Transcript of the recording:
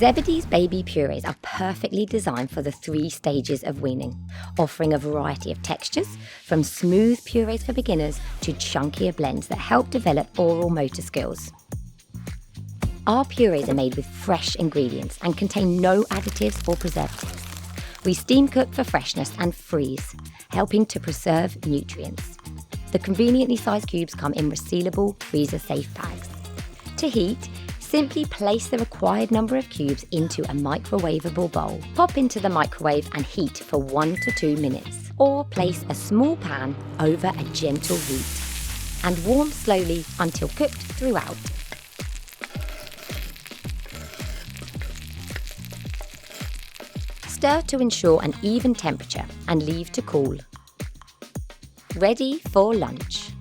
Zebedee's baby purees are perfectly designed for the 3 stages of weaning, offering a variety of textures, from smooth purees for beginners to chunkier blends that help develop oral motor skills. Our purees are made with fresh ingredients and contain no additives or preservatives. We steam cook for freshness and freeze, helping to preserve nutrients. The conveniently sized cubes come in resealable, freezer-safe bags. To heat, simply place the required number of cubes into a microwavable bowl. Pop into the microwave and heat for 1 to 2 minutes, or place a small pan over a gentle heat and warm slowly until cooked throughout. Stir to ensure an even temperature and leave to cool. Ready for lunch.